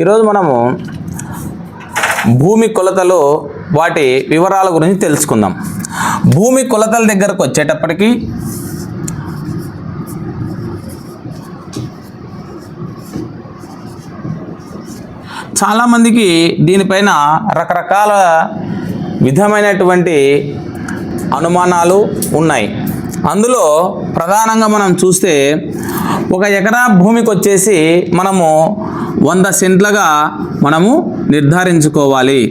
ఈరోజు మనము భూమి కొలతలు వాటి వివరాల గురించి తెలుసుకుందాం. భూమి కొలతల దగ్గరకు వచ్చేటప్పటికి చాలామందికి దీనిపైన రకరకాల విధమైనటువంటి అనుమానాలు ఉన్నాయి. అందులో ప్రధానంగా మనం చూస్తే ఒక ఎకరా భూమికి వచ్చేసి మనము 100 సెంట్లుగా మనము నిర్ధారించుకోవాలి.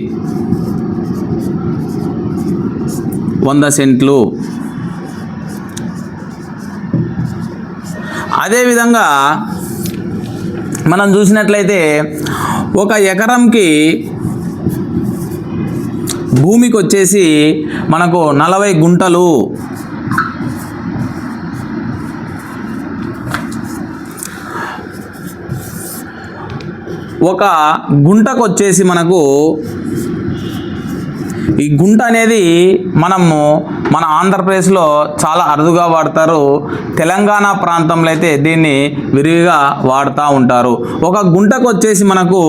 100 సెంట్లు. అదేవిధంగా మనం చూసినట్లయితే ఒక ఎకరంకి భూమికి వచ్చేసి మనకు 40 గుంటలు. ఒక గుంటకు వచ్చేసి మనకు ఈ గుంట అనేది మనము మన ఆంధ్రప్రదేశ్లో చాలా అరుదుగా వాడతారు. తెలంగాణ ప్రాంతంలో అయితే దీన్ని విరివిగా వాడుతూ ఉంటారు. ఒక గుంటకు వచ్చేసి మనకు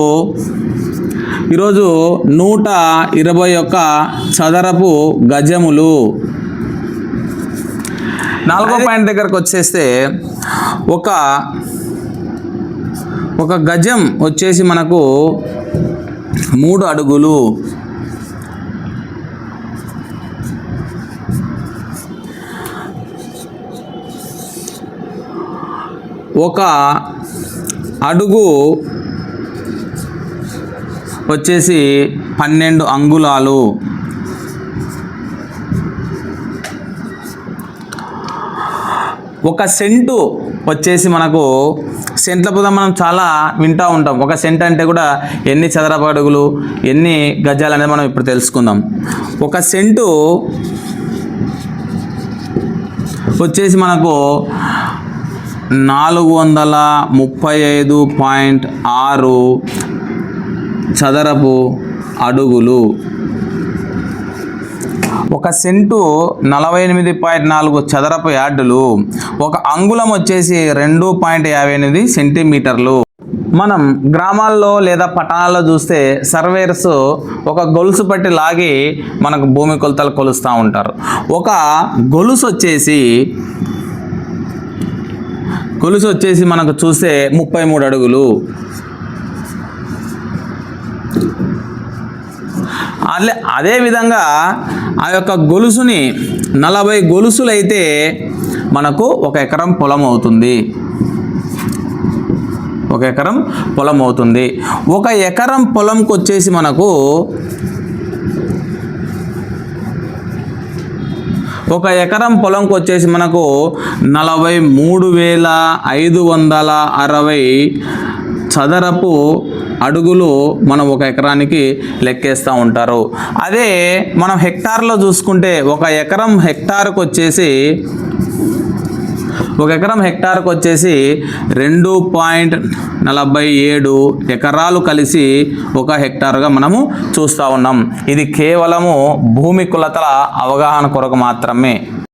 ఈరోజు 121 చదరపు గజములు. 4వ పాయింట్ దగ్గరకు వచ్చేస్తే ఒక గజం వచ్చేసి మనకు 3 అడుగులు. ఒక అడుగు వచ్చేసి 12 అంగుళాలు. ఒక సెంటు వచ్చేసి మనకు సెంట్ల పదం మనం చాలా వింటూ ఉంటాం. ఒక సెంట్ అంటే కూడా ఎన్ని చదరపు అడుగులు, ఎన్ని గజాలు అనేది మనం ఇప్పుడు తెలుసుకుందాం. ఒక సెంటు వచ్చేసి మనకు 435.6 చదరపు అడుగులు. ఒక సెంటు 48.4 చదరపు యార్డులు. ఒక అంగుళం వచ్చేసి 2.58 సెంటీమీటర్లు. మనం గ్రామాల్లో లేదా పట్టణాల్లో చూస్తే సర్వేయర్స్ ఒక గొలుసు పట్టి లాగి మనకు భూమి కొలతలు కొలుస్తూ ఉంటారు. ఒక గొలుసు వచ్చేసి మనకు చూస్తే 33 అడుగులు. అదేవిధంగా ఆ యొక్క గొలుసుని 40 గొలుసులు అయితే మనకు 1 ఎకరం పొలం అవుతుంది. 1 ఎకరం పొలం అవుతుంది. 1 ఎకరం పొలంకి వచ్చేసి మనకు 43,560 చదరపు అడుగులు మనం 1 ఎకరానికి లెక్కేస్తూ ఉంటారు. అదే మనం హెక్టార్లో చూసుకుంటే 1 ఎకరం హెక్టార్కి వచ్చేసి 2.47 ఎకరాలు కలిసి 1 హెక్టారుగా మనము చూస్తూ ఉన్నాం. ఇది కేవలము భూమి కొలతల అవగాహన కొరకు మాత్రమే.